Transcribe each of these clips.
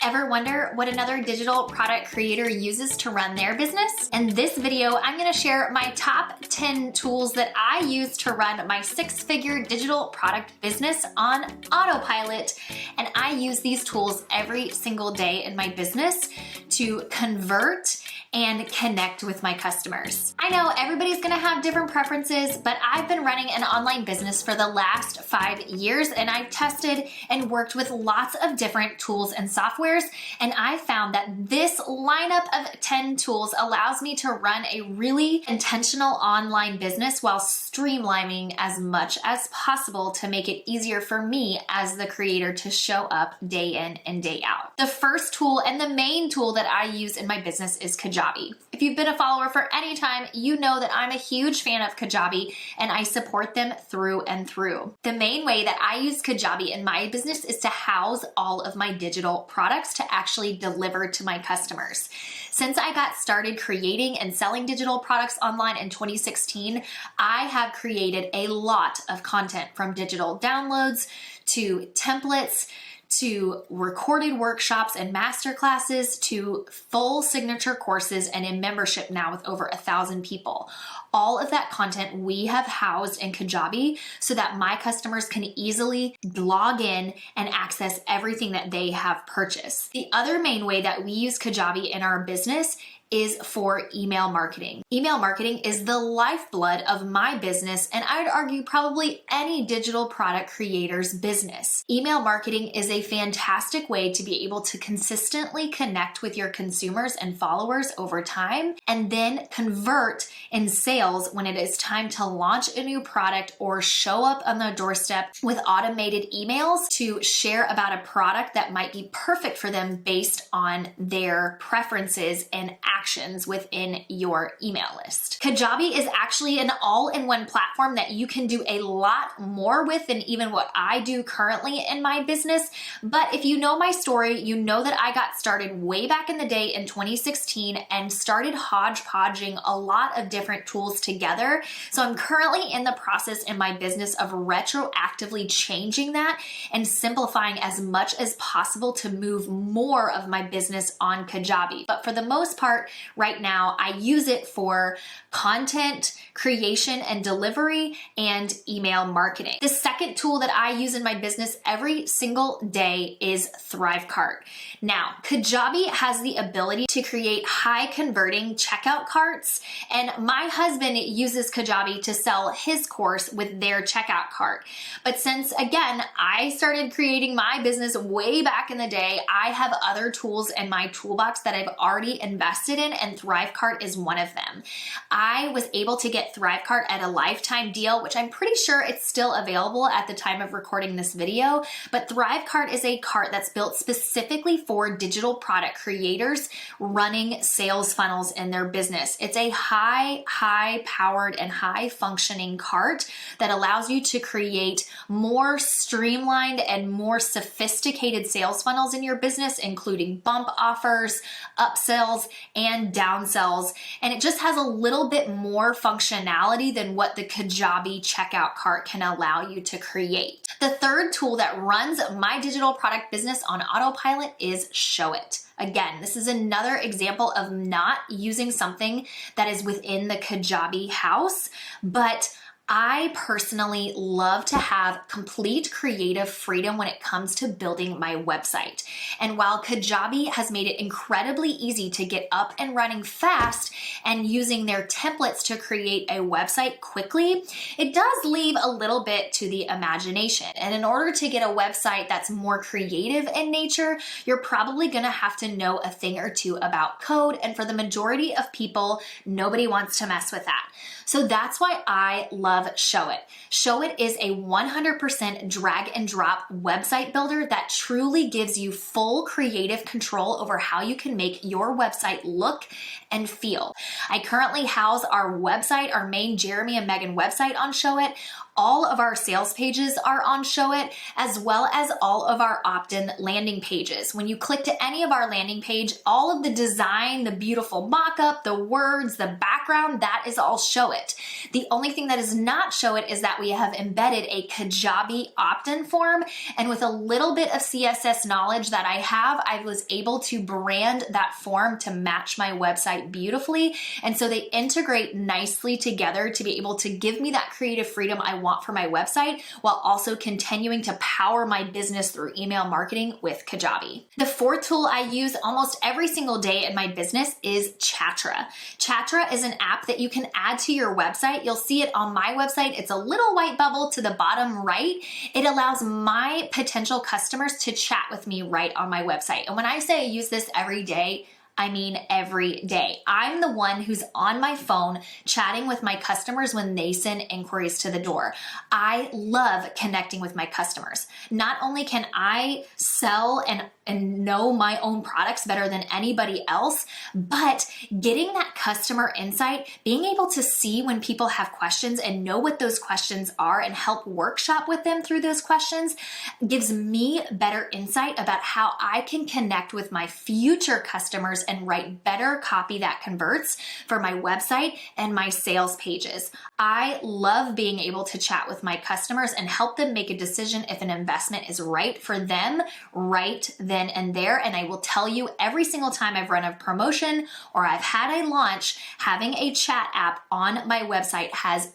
Ever wonder what another digital product creator uses to run their business? In this video, I'm gonna share my top 10 tools that I use to run my six-figure digital product business on autopilot. And I use these tools every single day in my business to convert and connect with my customers. I know everybody's gonna have different preferences, but I've been running an online business for the last 5 years, and I've tested and worked with lots of different tools and softwares, and I found that this lineup of 10 tools allows me to run a really intentional online business while streamlining as much as possible to make it easier for me as the creator to show up day in and day out. The first tool and the main tool that I use in my business is Kajabi. If you've been a follower for any time, you know that I'm a huge fan of Kajabi and I support them through and through. The main way that I use Kajabi in my business is to house all of my digital products to actually deliver to my customers. Since I got started creating and selling digital products online in 2016, I have created a lot of content, from digital downloads to templates to recorded workshops and masterclasses to full signature courses, and in membership now with over 1,000 people. All of that content we have housed in Kajabi so that my customers can easily log in and access everything that they have purchased. The other main way that we use Kajabi in our business is for email marketing. Email marketing is the lifeblood of my business, and I'd argue probably any digital product creator's business. Email marketing is a fantastic way to be able to consistently connect with your consumers and followers over time, and then convert in sales when it is time to launch a new product or show up on the doorstep with automated emails to share about a product that might be perfect for them based on their preferences and actions within your email list. Kajabi is actually an all-in-one platform that you can do a lot more with than even what I do currently in my business. But if you know my story, you know that I got started way back in the day in 2016 and started hodgepodging a lot of different tools together. So I'm currently in the process in my business of retroactively changing that and simplifying as much as possible to move more of my business on Kajabi. But for the most part, right now, I use it for content creation and delivery and email marketing. The second tool that I use in my business every single day is Thrivecart. Now, Kajabi has the ability to create high converting checkout carts, and my husband uses Kajabi to sell his course with their checkout cart. But since, again, I started creating my business way back in the day, I have other tools in my toolbox that I've already invested in, and Thrivecart is one of them. I was able to get Thrivecart at a lifetime deal, which I'm pretty sure it's still available at the time of recording this video, but Thrivecart is a cart that's built specifically for digital product creators running sales funnels in their business. It's a high-powered and high-functioning cart that allows you to create more streamlined and more sophisticated sales funnels in your business, including bump offers, upsells, and downsells, and it just has a little bit more functionality than what the Kajabi checkout cart can allow you to create. The third tool that runs my digital product business on autopilot is Showit. Again, this is another example of not using something that is within the Kajabi house, but I personally love to have complete creative freedom when it comes to building my website. And while Kajabi has made it incredibly easy to get up and running fast and using their templates to create a website quickly, it does leave a little bit to the imagination. And in order to get a website that's more creative in nature, you're probably gonna have to know a thing or two about code. And for the majority of people, nobody wants to mess with that. So that's why I love Showit. Showit is a 100% drag and drop website builder that truly gives you full creative control over how you can make your website look and feel. I currently house our website, our main Jeremy and Megan website on Showit. all of our sales pages are on Showit, as well as all of our opt-in landing pages. When you click to any of our landing page, all of the design, the beautiful mock-up, the words, the background, that is all Showit. The only thing that is not Showit is that we have embedded a Kajabi opt-in form, and with a little bit of CSS knowledge that I have, I was able to brand that form to match my website beautifully. And so they integrate nicely together to be able to give me that creative freedom I want for my website, while also continuing to power my business through email marketing with Kajabi. The fourth tool I use almost every single day in my business is Chatra. Chatra is an app that you can add to your website. You'll see it on my website. It's a little white bubble to the bottom right. It allows my potential customers to chat with me right on my website. And when I say I use this every day, I mean every day. I'm the one who's on my phone chatting with my customers when they send inquiries to the door. I love connecting with my customers. Not only can I sell and know my own products better than anybody else, but getting that customer insight, being able to see when people have questions and know what those questions are and help workshop with them through those questions, gives me better insight about how I can connect with my future customers and write better copy that converts for my website and my sales pages. I love being able to chat with my customers and help them make a decision if an investment is right for them right then and there. And I will tell you, every single time I've run a promotion or I've had a launch, having a chat app on my website has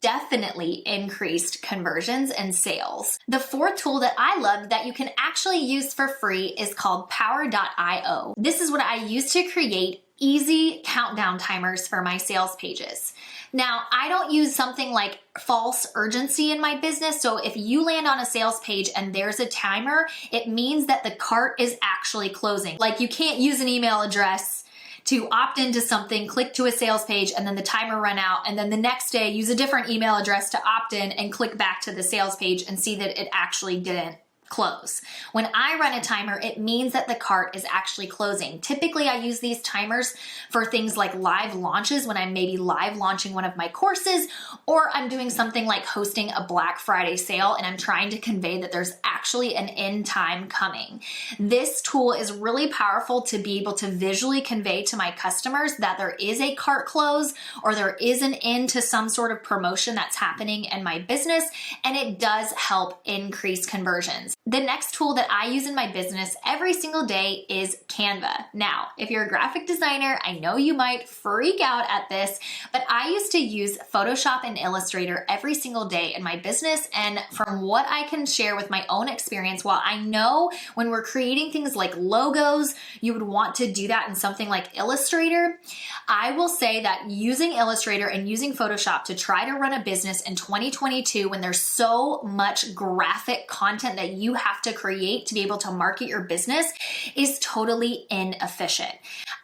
definitely increased conversions and sales. The fourth tool that I love that you can actually use for free is called Powerio. This is what I use to create easy countdown timers for my sales pages. Now, I don't use something like false urgency in my business. So if you land on a sales page and there's a timer, it means that the cart is actually closing. Like, you can't use an email address to opt into something, click to a sales page, and then the timer run out, and then the next day use a different email address to opt in and click back to the sales page and see that it actually didn't close. When I run a timer, it means that the cart is actually closing. Typically, I use these timers for things like live launches, when I'm maybe live launching one of my courses, or I'm doing something like hosting a Black Friday sale and I'm trying to convey that there's actually an end time coming. This tool is really powerful to be able to visually convey to my customers that there is a cart close or there is an end to some sort of promotion that's happening in my business, and it does help increase conversions. The next tool that I use in my business every single day is Canva. Now, if you're a graphic designer, I know you might freak out at this, but I used to use Photoshop and Illustrator every single day in my business. And from what I can share with my own experience, while I know when we're creating things like logos, you would want to do that in something like Illustrator, I will say that using Illustrator and using Photoshop to try to run a business in 2022, when there's so much graphic content that you have to create to be able to market your business, is totally inefficient.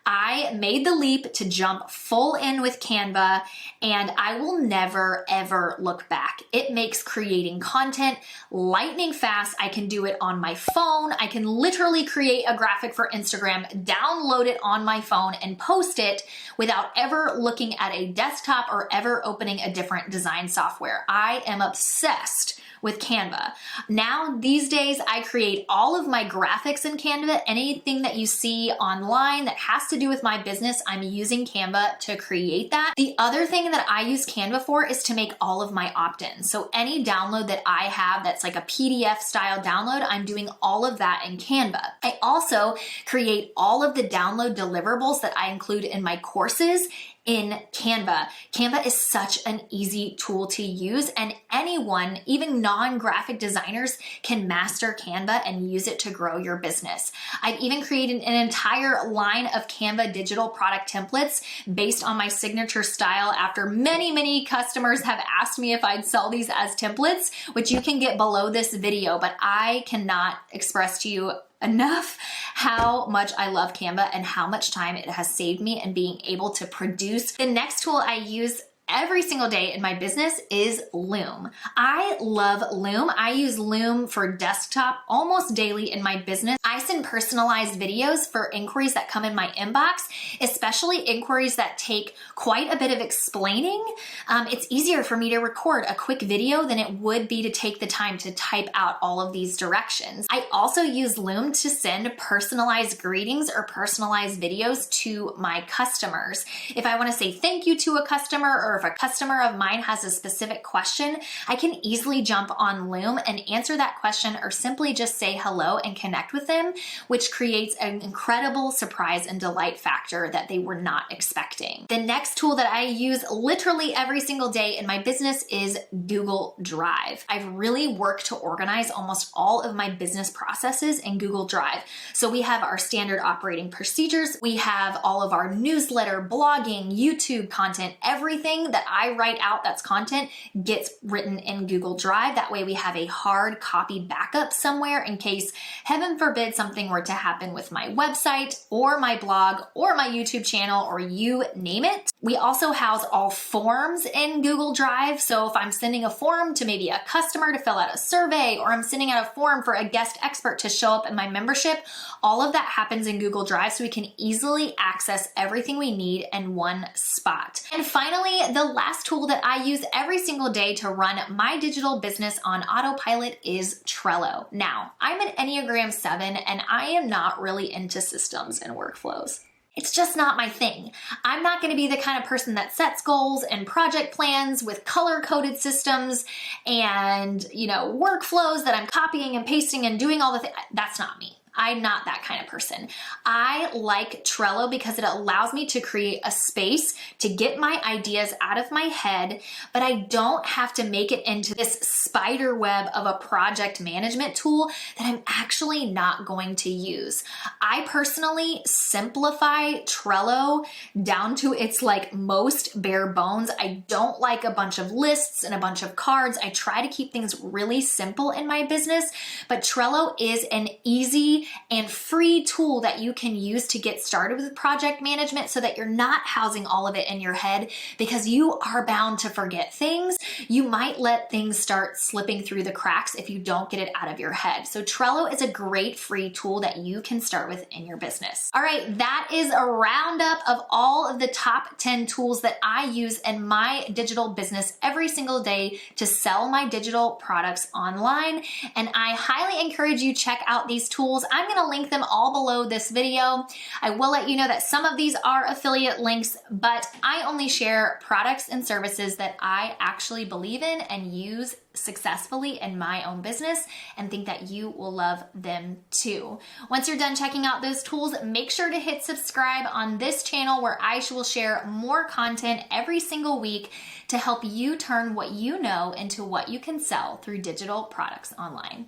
I made the leap to jump full in with Canva, and I will never ever look back. It makes creating content lightning fast. I can do it on my phone. I can literally create a graphic for Instagram, download it on my phone, and post it without ever looking at a desktop or ever opening a different design software. I am obsessed with Canva. Now, these days, I create all of my graphics in Canva. Anything that you see online that has to do with my business, I'm using Canva to create that. The other thing that I use Canva for is to make all of my opt-ins. So any download that I have that's like a PDF style download, I'm doing all of that in Canva. I also create all of the download deliverables that I include in my courses in Canva. Canva is such an easy tool to use, and anyone, even non-graphic designers, can master Canva and use it to grow your business. I've even created an entire line of Canva digital product templates based on my signature style after many customers have asked me if I'd sell these as templates, which you can get below this video, but I cannot express to you enough how much I love Canva and how much time it has saved me in being able to produce. The next tool I use every single day in my business is Loom. I love Loom. I use Loom for desktop almost daily in my business. I send personalized videos for inquiries that come in my inbox, especially inquiries that take quite a bit of explaining. It's easier for me to record a quick video than it would be to take the time to type out all of these directions. I also use Loom to send personalized greetings or personalized videos to my customers. If I want to say thank you to a customer, or if a customer of mine has a specific question, I can easily jump on Loom and answer that question, or simply just say hello and connect with them, which creates an incredible surprise and delight factor that they were not expecting. The next tool that I use literally every single day in my business is Google Drive. I've really worked to organize almost all of my business processes in Google Drive. So we have our standard operating procedures, we have all of our newsletter, blogging, YouTube content, everything that I write out that's content gets written in Google Drive. That way we have a hard copy backup somewhere in case, heaven forbid, something were to happen with my website or my blog or my YouTube channel, or you name it. We also house all forms in Google Drive. So if I'm sending a form to maybe a customer to fill out a survey, or I'm sending out a form for a guest expert to show up in my membership, all of that happens in Google Drive, so we can easily access everything we need in one spot. And finally, the last tool that I use every single day to run my digital business on autopilot is Trello. Now, I'm an Enneagram 7 and I am not really into systems and workflows. It's just not my thing. I'm not going to be the kind of person that sets goals and project plans with color-coded systems and, workflows that I'm copying and pasting and doing all the things. That's not me. I'm not that kind of person. I like Trello because it allows me to create a space to get my ideas out of my head, but I don't have to make it into this spider web of a project management tool that I'm actually not going to use. I personally simplify Trello down to its most bare bones. I don't like a bunch of lists and a bunch of cards. I try to keep things really simple in my business, but Trello is an easy and free tool that you can use to get started with project management, so that you're not housing all of it in your head, because you are bound to forget things. You might let things start slipping through the cracks if you don't get it out of your head. So Trello is a great free tool that you can start with in your business. All right, that is a roundup of all of the top 10 tools that I use in my digital business every single day to sell my digital products online. And I highly encourage you check out these tools. I'm going to link them all below this video. I will let you know that some of these are affiliate links, but I only share products and services that I actually believe in and use successfully in my own business, and think that you will love them too. Once you're done checking out those tools, make sure to hit subscribe on this channel, where I will share more content every single week to help you turn what you know into what you can sell through digital products online.